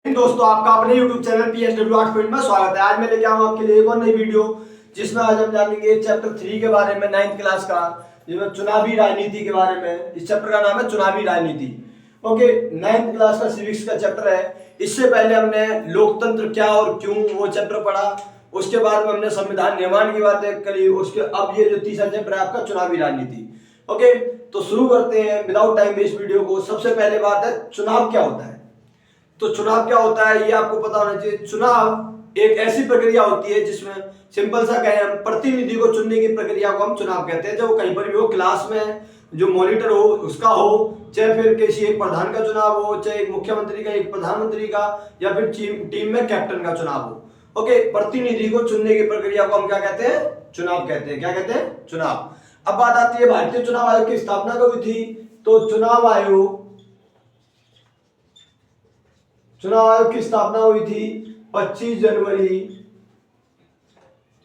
दोस्तों आपका अपने YouTube चैनल PSW 8 में स्वागत है। आज मैं लेके आऊँ आपके लिए एक और नई वीडियो जिसमें आज हम जानेंगे चैप्टर 3 के बारे में, 9th क्लास का, जिसमें चुनावी राजनीति के बारे में। इस चैप्टर का नाम है चुनावी राजनीति। ओके, 9th क्लास का सिविक्स का चैप्टर है। इससे पहले हमने लोकतंत्र क्या और क्यों वो चैप्टर पढ़ा, उसके बाद में हमने संविधान निर्माण की बातें करी, उसके अब ये जो तीसरा चैप्टर है आपका चुनावी राजनीति। ओके, तो शुरू करते हैं विदाउट टाइम वेस्ट वीडियो को। सबसे पहले बात है चुनाव क्या होता है। तो चुनाव क्या होता है ये आपको पता होना चाहिए। चुनाव एक ऐसी प्रक्रिया होती है जिसमें सिंपल सा कहें हम प्रतिनिधि को चुनने की प्रक्रिया को हम चुनाव कहते हैं। जो कहीं पर भी हो, क्लास में जो मॉनिटर हो उसका हो, चाहे फिर किसी एक प्रधान का चुनाव हो, चाहे एक मुख्यमंत्री का, एक प्रधानमंत्री का, या फिर टीम में कैप्टन का चुनाव हो। ओके, प्रतिनिधि को चुनने की प्रक्रिया को हम क्या कहते हैं? चुनाव कहते हैं। क्या कहते हैं? चुनाव। अब बात आती है भारतीय चुनाव आयोग की स्थापना कब हुई थी। तो चुनाव आयोग की स्थापना हुई थी 25 जनवरी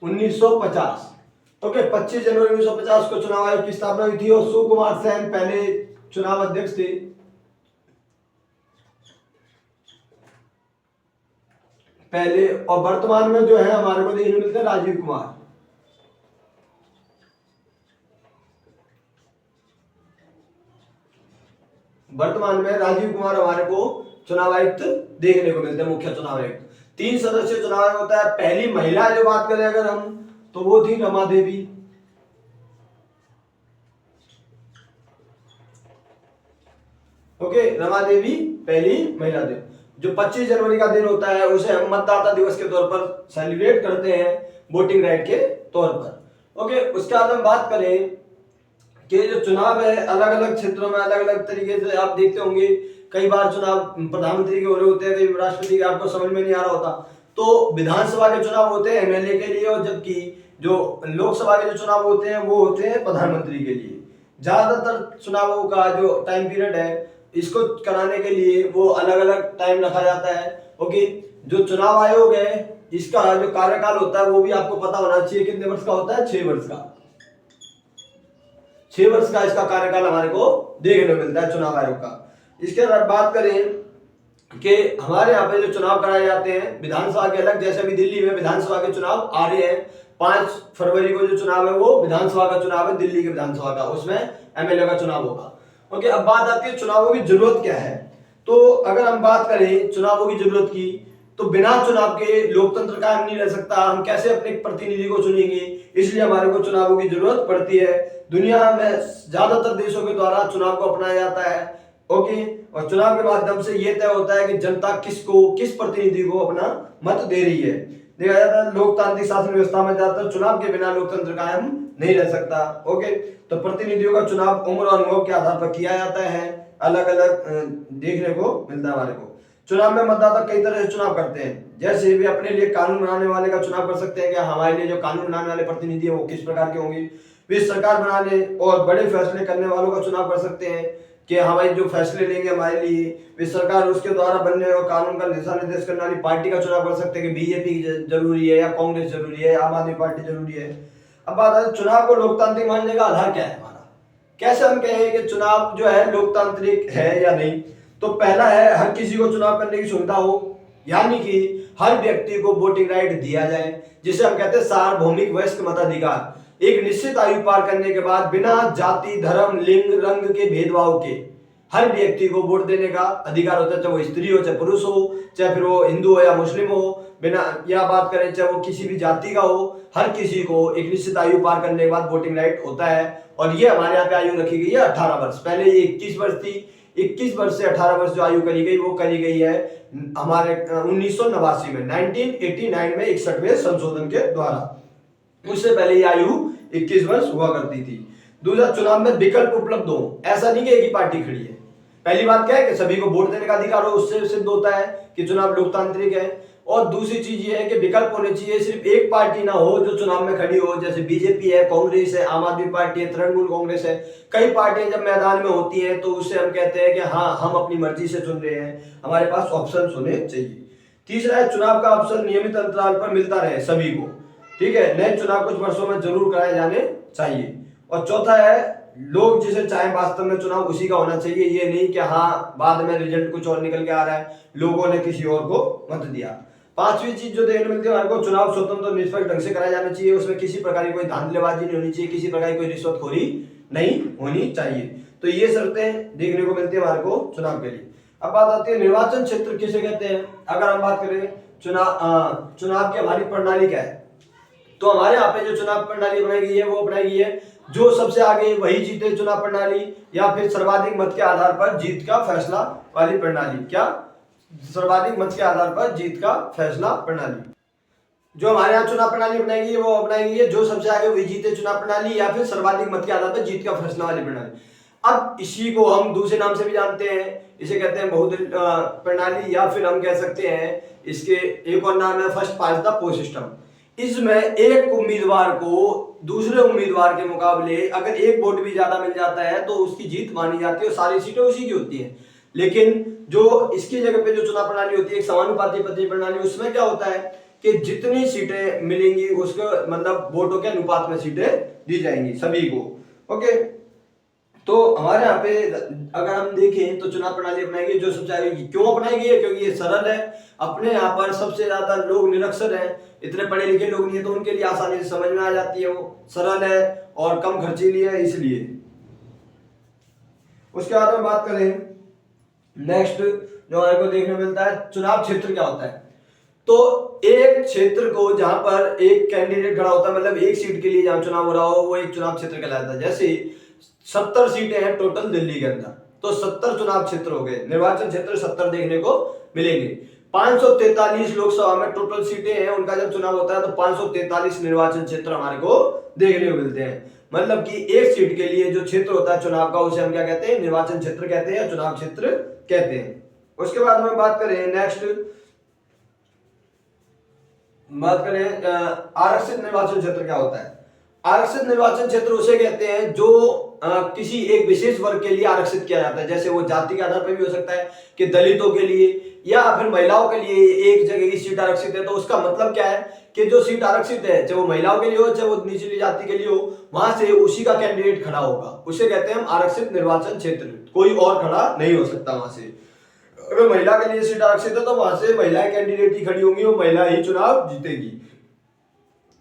1950। ओके, 25 जनवरी 1950 को चुनाव आयोग की स्थापना हुई थी और सुकुमार सेन पहले चुनाव अध्यक्ष थे। पहले, और वर्तमान में जो है हमारे को देखने मिलते हैं राजीव कुमार। वर्तमान में राजीव कुमार हमारे को चुनाव आयुक्त देखने को मिलते हैं, मुख्य चुनाव आयुक्त। 3 सदस्यीय चुनाव आयोग होता है। पहली महिला जो बात करें अगर हम, तो वो थी रमा देवी। ओके, रमा देवी पहली महिला थी। जो 25 जनवरी का दिन होता है उसे हम मतदाता दिवस के तौर पर सेलिब्रेट करते हैं, वोटिंग राइट के तौर पर। ओके, उसके बाद हम बात करें कि जो चुनाव है अलग अलग क्षेत्रों में अलग अलग तरीके से आप देखते होंगे। कई बार चुनाव प्रधानमंत्री के हो रहे होते हैं, कई राष्ट्रपति के, आपको समझ में नहीं आ रहा होता। तो विधानसभा के चुनाव होते हैं एमएलए के लिए, और जबकि जो लोकसभा के जो चुनाव होते हैं वो होते हैं प्रधानमंत्री के लिए। ज्यादातर चुनावों का जो टाइम पीरियड है इसको कराने के लिए वो अलग अलग टाइम रखा जाता है। ओके, जो चुनाव आयोग है इसका जो कार्यकाल होता है वो भी आपको पता होना चाहिए। कितने वर्ष का होता है? 6 वर्ष का। 6 वर्ष का इसका कार्यकाल हमारे को देखने को मिलता है चुनाव आयोग का। इसके बाद बात करें कि हमारे यहाँ पे जो चुनाव कराए जाते हैं विधानसभा के अलग, जैसे अभी दिल्ली में विधानसभा के चुनाव आ रहे हैं। 5 फरवरी को जो चुनाव है वो विधानसभा का चुनाव है, दिल्ली के विधानसभा का, उसमें एमएलए का चुनाव होगा। ओके, अब बात आती है चुनावों की जरूरत क्या है। तो अगर हम बात करें चुनावों की जरूरत की, तो बिना चुनाव के लोकतंत्र कायम नहीं रह सकता। हम कैसे अपने प्रतिनिधि को चुनेंगे, इसलिए हमारे को चुनावों की जरूरत पड़ती है। दुनिया में ज्यादातर देशों के द्वारा चुनाव को अपनाया जाता है। ओके, और चुनाव के माध्यम से यह तय होता है कि जनता किसको, किस प्रतिनिधि को अपना मत दे रही है। देखा जाता है लोकतांत्रिक शासन व्यवस्था में ज्यादातर चुनाव के बिना लोकतंत्र कायम नहीं रह सकता। ओके, तो प्रतिनिधियों का चुनाव उम्र और अनुभव के आधार पर किया जाता है। अलग अलग देखने को मिलता है हमारे को। चुनाव में मतदाता कई तरह से चुनाव करते हैं। जैसे वे अपने लिए कानून बनाने वाले का चुनाव कर सकते हैं कि हमारे लिए जो कानून बनाने वाले प्रतिनिधि है वो किस प्रकार के होंगे। वे सरकार बनाने और बड़े फैसले करने वालों का चुनाव कर सकते हैं कि हमारे जो फैसले लेंगे हमारे लिए, वे सरकार उसके द्वारा बनने और कानून का दिशा निर्देश करने वाली पार्टी का चुनाव कर सकते हैं कि बीजेपी जरूरी है या कांग्रेस जरूरी है या आम आदमी पार्टी जरूरी है। अब बात है चुनाव को लोकतांत्रिक मानने का आधार क्या है हमारा, कैसे हम कहें कि चुनाव जो है लोकतांत्रिक है या नहीं। तो पहला है हर किसी को चुनाव करने की सुविधा हो, यानी कि हर व्यक्ति को वोटिंग राइट दिया जाए, जिसे हम कहते हैं सार्वभौमिक वयस्क मताधिकार। एक निश्चित आयु पार करने के बाद बिना जाति, धर्म, लिंग, रंग के भेदभाव के हर व्यक्ति को वोट देने का अधिकार होता है, चाहे वो स्त्री हो, चाहे पुरुष हो, चाहे फिर वो हिंदू हो या मुस्लिम हो, बिना या बात करें चाहे वो किसी भी जाति का हो, हर किसी को एक निश्चित आयु पार करने के बाद वोटिंग राइट होता है। और ये हमारे यहाँ पे आयु रखी गई है 18 वर्ष। पहले ये 21 वर्ष थी। 21 वर्ष से 18 वर्ष जो आयु करी गई वो करी गई है हमारे 1989 में, 1989 में 61वें संशोधन के द्वारा। उससे पहले ये आयु 21 वर्ष हुआ करती थी। दूसरा, चुनाव में विकल्प उपलब्ध हो, ऐसा नहीं कि एक ही पार्टी खड़ी है। पहली बात क्या है कि सभी को वोट देने का अधिकार हो, उससे सिद्ध होता है कि चुनाव लोकतांत्रिक है। और दूसरी चीज ये है कि विकल्प होने चाहिए, सिर्फ एक पार्टी ना हो जो चुनाव में खड़ी हो, जैसे बीजेपी है, कांग्रेस है, आम आदमी पार्टी है, तृणमूल कांग्रेस है। कई पार्टियां जब मैदान में होती हैं तो उससे हम कहते हैं कि हाँ हम अपनी मर्जी से चुन रहे हैं, हमारे पास ऑप्शन होने चाहिए। तीसरा है चुनाव का अवसर नियमित अंतराल पर मिलता रहे सभी को। ठीक है, नए चुनाव कुछ वर्षों में जरूर कराए जाने चाहिए। और चौथा है लोग जिसे चाहे वास्तव में चुनाव उसी का होना चाहिए, ये नहीं कि हाँ बाद में रिजल्ट कुछ और निकल के आ रहा है, लोगों ने किसी और को मत दिया। पांचवी चीज जो देखने मिलती है हमारे को, चुनाव स्वतंत्र और निष्पक्ष ढंग से कराया जाना चाहिए, उसमें किसी प्रकार की कोई धांधलेबाजी नहीं होनी चाहिए, किसी प्रकार की कोई रिश्वतखोरी नहीं होनी चाहिए। तो ये शर्तें देखने को मिलती है हमारे को चुनाव के लिए। अब बात आती है निर्वाचन क्षेत्र किसे कहते हैं। अगर हम बात करें चुनाव की हमारी प्रणाली क्या है, तो हमारे यहाँ पे जो चुनाव प्रणाली बनाई गई है वो अपनाई गई है जो सबसे आगे वही जीते चुनाव प्रणाली, या फिर सर्वाधिक मत के आधार पर जीत का फैसला वाली प्रणाली। क्या? सर्वाधिक मत के आधार पर जीत का फैसला प्रणाली। जो हमारे यहाँ चुनाव प्रणाली अपनाई गई है वो अपनाई गई है जो सबसे आगे वही जीते चुनाव प्रणाली, या फिर सर्वाधिक मत के आधार पर जीत का फैसला वाली प्रणाली। अब इसी को हम दूसरे नाम से भी जानते हैं, इसे कहते हैं बहुदलीय प्रणाली, या फिर हम कह सकते हैं इसके एक और नाम है first past the post system. इसमें एक उम्मीदवार को दूसरे उम्मीदवार के मुकाबले अगर एक वोट भी ज्यादा मिल जाता है तो उसकी जीत मानी जाती है और सारी सीटें उसी की होती हैं। लेकिन जो इसकी जगह पे जो चुनाव प्रणाली होती है एक समानुपाती पद्धति प्रणाली, उसमें क्या होता है कि जितनी सीटें मिलेंगी उसको मतलब वोटों के अनुपात में सीटें दी जाएंगी सभी को। ओके, तो हमारे यहाँ पे अगर हम देखें तो चुनाव प्रणाली अपनाई गई जो सबसे आगे। क्यों अपनाई गई है? क्योंकि ये सरल है, अपने यहाँ पर सबसे ज्यादा लोग निरक्षर हैं, इतने पढ़े लिखे लोग नहीं है, तो उनके लिए आसानी से समझ में आ जाती है, वो सरल है और कम खर्चीली है इसलिए। उसके बाद में बात करें नेक्स्ट जो हमारे को देखने मिलता है चुनाव क्षेत्र क्या होता है। तो एक क्षेत्र को जहां पर एक कैंडिडेट खड़ा होता है, मतलब एक सीट के लिए जहां चुनाव हो रहा हो, वो एक चुनाव क्षेत्र कहलाता है। जैसे 70 सीटें हैं टोटल दिल्ली के अंदर, तो 70 चुनाव क्षेत्र हो गए, निर्वाचन क्षेत्र 70 देखने को मिलेंगे। 543 लोकसभा में टोटल सीटें हैं, उनका जब चुनाव होता है तो 543 निर्वाचन क्षेत्र हमारे को देखने को मिलते हैं। मतलब कि एक सीट के लिए जो क्षेत्र होता है चुनाव का उसे हम क्या कहते हैं? निर्वाचन क्षेत्र कहते हैं या चुनाव क्षेत्र कहते हैं। उसके बाद में बात करें नेक्स्ट, बात करें आरक्षित निर्वाचन क्षेत्र क्या होता है। आरक्षित निर्वाचन क्षेत्र उसे कहते हैं जो किसी एक विशेष वर्ग के लिए आरक्षित किया जाता है, जैसे वो जाति के आधार पर भी हो सकता है कि दलितों के लिए या फिर महिलाओं के लिए एक जगह की सीट आरक्षित है। तो उसका मतलब क्या है कि जो सीट आरक्षित है चाहे वो महिलाओं के लिए हो चाहे वो निचली जाति के लिए हो, वहां से उसी का कैंडिडेट खड़ा होगा, उसे कहते हैं हम आरक्षित निर्वाचन क्षेत्र, कोई और खड़ा नहीं हो सकता वहां से। अगर महिला के लिए सीट आरक्षित है तो वहां से महिला कैंडिडेट ही खड़ी होंगी, वो महिला ही चुनाव जीतेगी,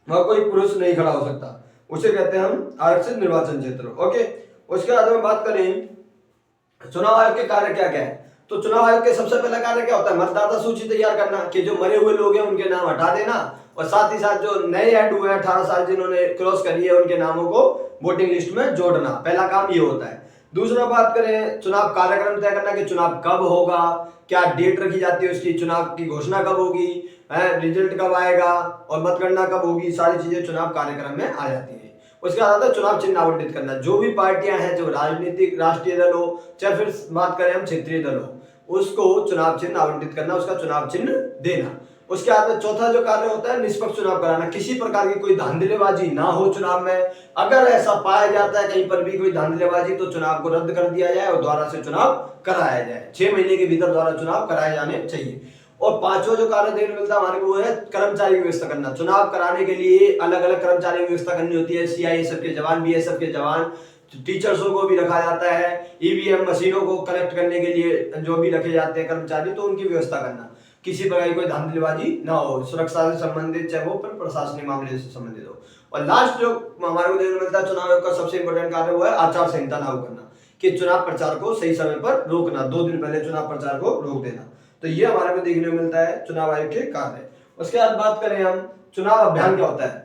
वहां कोई पुरुष नहीं खड़ा हो सकता, उसे कहते हैं हम आरक्षित निर्वाचन क्षेत्र। ओके, उसके बाद में बात करें चुनाव आयोग के कार्य क्या क्या है। तो चुनाव आयोग के सबसे पहला कार्य क्या होता है? मतदाता सूची तैयार करना, कि जो मरे हुए लोग हैं उनके नाम हटा देना, और साथ ही साथ जो नए ऐड हुए हैं 18 साल जिन्होंने क्रॉस करी है उनके नामों को वोटिंग लिस्ट में जोड़ना, पहला काम ये होता है। दूसरा बात करें चुनाव कार्यक्रम तय करना कि चुनाव कब होगा, क्या डेट रखी जाती है उसकी, चुनाव की घोषणा कब होगी, रिजल्ट कब आएगा और मतगणना कब होगी, सारी चीजें चुनाव कार्यक्रम में आ जाती है। उसके बाद आता है चुनाव चिन्ह आवंटित करना, जो भी पार्टियां हैं, जो राजनीतिक राष्ट्रीय दल हो चाहे फिर बात करें हम क्षेत्रीय दल हो, उसको चुनाव चिन्ह आवंटित करना, उसका चुनाव चिन्ह देना। उसके बाद में चौथा जो कार्य होता है निष्पक्ष चुनाव कराना, किसी प्रकार की कोई धांधलेबाजी ना हो चुनाव में, अगर ऐसा पाया जाता है कहीं पर भी कोई धांधलेबाजी तो चुनाव को रद्द कर दिया जाए और दोबारा से चुनाव कराया जाए, 6 महीने के भीतर दोबारा चुनाव कराए जाने चाहिए। और पांचवा जो कार्य देखने मिलता है हमारे को वो है कर्मचारी की व्यवस्था करना, चुनाव कराने के लिए अलग अलग कर्मचारी की व्यवस्था करनी होती है, सीआईएसएफ के जवान, बीएसएफ के जवान, टीचर्सों को भी रखा जाता है, ईवीएम मशीनों को कलेक्ट करने के लिए जो भी रखे जाते हैं कर्मचारी, तो उनकी व्यवस्था करना, किसी प्रकार की कोई धांधलेबाजी ना हो, सुरक्षा से संबंधित चाहे वो प्रशासनिक मामले से संबंधित हो। और लास्ट जो हमारे को देखने मिलता है चुनाव आयोग का सबसे इंपॉर्टेंट कार्य वो है आचार संहिता लागू करना, कि चुनाव प्रचार को सही समय पर रोकना, 2 दिन पहले चुनाव प्रचार को रोक देना। तो ये हमारे को देखने को मिलता है चुनाव आयोग के कार्य। उसके बाद बात करें हम चुनाव अभियान क्या होता है।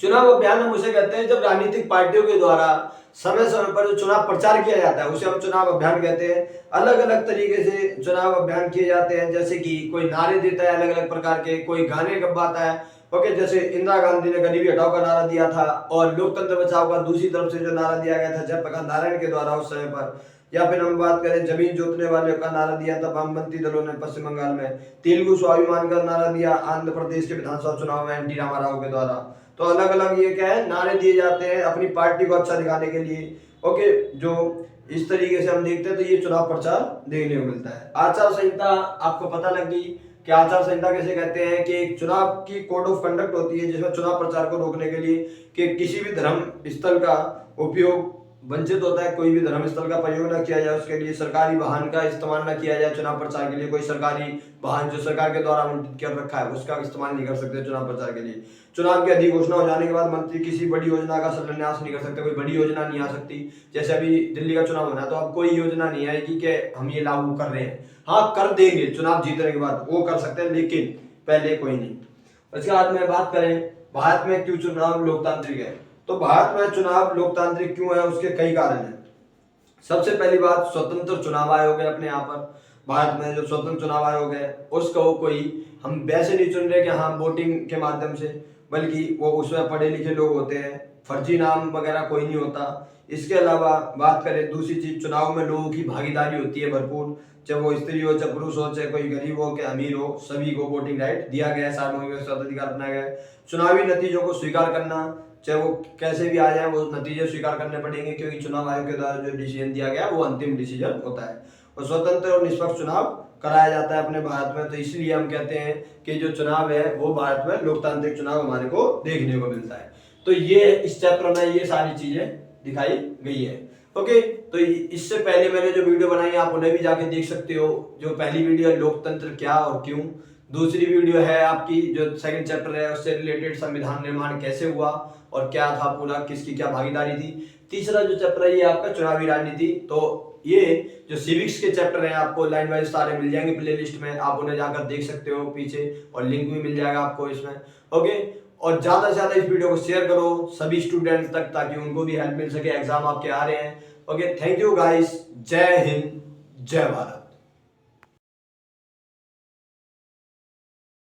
चुनाव अभियान हम उसे कहते हैं जब राजनीतिक पार्टियों के द्वारा समय समय पर जो चुनाव प्रचार किया जाता है उसे हम चुनाव अभियान कहते हैं। अलग अलग तरीके से चुनाव अभियान किए जाते हैं, जैसे कि कोई नारे देता है अलग अलग प्रकार के, कोई गाने गवाता है। ओके, जैसे इंदिरा गांधी ने गरीबी हटाओ का नारा दिया था और लोकतंत्र बचाओ का दूसरी तरफ से जो नारा दिया गया था जयप्रकाश नारायण के द्वारा उस समय पर। या फिर हम बात करें जमीन जोतने वाले का नारा दिया था वामपंथी दलों ने पश्चिम बंगाल में। तेलुगु स्वाभिमान का नारा दिया आंध्र प्रदेश के विधानसभा चुनाव में एनटी रामाराव के द्वारा। तो अलग अलग ये क्या है नारे दिए जाते हैं अपनी पार्टी को अच्छा दिखाने के लिए। ओके, जो इस तरीके से हम देखते हैं तो ये चुनाव प्रचार देखने को मिलता है। आचार संहिता आपको पता लग गई कि आचार संहिता कैसे कहते हैं कि एक चुनाव की कोड ऑफ कंडक्ट होती है जिसमें चुनाव प्रचार को रोकने के लिए कि किसी भी धर्म स्थल का उपयोग वंचित होता है। कोई भी धर्म स्थल का प्रयोग न किया जाए, उसके लिए सरकारी वाहन का इस्तेमाल न किया जाए चुनाव प्रचार के लिए। कोई सरकारी वाहन जो सरकार के द्वारा आवंटित कर रखा है उसका इस्तेमाल नहीं कर सकते चुनाव प्रचार के लिए। चुनाव की अधिघोषणा हो जाने के बाद मंत्री किसी बड़ी योजना का शिलान्यास नहीं कर सकते, कोई बड़ी योजना नहीं आ सकती। जैसे अभी दिल्ली का चुनाव होना है तो अब कोई योजना नहीं आएगी कि हम ये लागू कर रहे हैं। हाँ, कर देंगे चुनाव जीतने के बाद, वो कर सकते हैं, लेकिन पहले कोई नहीं। उसके बाद में बात करें भारत में क्यों चुनाव लोकतांत्रिक है, तो भारत में चुनाव लोकतांत्रिक क्यों है, उसके कई कारण हैं। सबसे पहली बात, स्वतंत्र चुनाव आयोग है अपने यहाँ पर। भारत में जो स्वतंत्र चुनाव आयोग है उसको कोई हम वैसे नहीं चुन रहे कि हाँ वोटिंग के माध्यम से, बल्कि वो उसमें पढ़े लिखे लोग होते हैं, फर्जी नाम वगैरह कोई नहीं होता। इसके अलावा बात करें दूसरी चीज, चुनाव में लोगों की भागीदारी होती है भरपूर, चाहे वो स्त्री हो, चाहे पुरुष हो, चाहे कोई गरीब हो, चाहे अमीर हो, सभी को वोटिंग राइट दिया गया है, सार्वभौमिक स्वतंत्राधिकार अपनाया गया है। चुनावी नतीजों को स्वीकार करना, चाहे वो कैसे भी आ जाए, वो नतीजे स्वीकार करने पड़ेंगे, क्योंकि चुनाव आयोग के द्वारा जो डिसीजन दिया गया वो अंतिम डिसीजन होता है। और स्वतंत्र और निष्पक्ष चुनाव कराया जाता है अपने भारत में, तो इसलिए हम कहते हैं कि जो चुनाव है वो भारत में लोकतांत्रिक चुनाव हमारे को देखने को मिलता है। तो ये इस चैप्टर में ये सारी चीजें दिखाई गई है। ओके, तो इससे पहले मैंने जो वीडियो बनाई आप उन्हें भी जाके देख सकते हो। जो पहली वीडियो है लोकतंत्र क्या और क्यों, दूसरी वीडियो है आपकी जो सेकंड चैप्टर है उससे रिलेटेड संविधान निर्माण कैसे हुआ और क्या था पूरा, किसकी क्या भागीदारी थी। तीसरा जो चैप्टर है ये आपका चुनावी राजनीति। तो ये जो सिविक्स के चैप्टर हैं आपको लाइन वाइज सारे मिल जाएंगे प्ले लिस्ट में, आप उन्हें जाकर देख सकते हो पीछे, और लिंक भी मिल जाएगा आपको इसमें। ओके, और ज्यादा से ज्यादा इस वीडियो को शेयर करो सभी स्टूडेंट्स तक, ताकि उनको भी हेल्प मिल सके, एग्जाम आपके आ रहे हैं। ओके, थैंक यू गाइस, जय हिंद, जय भारत।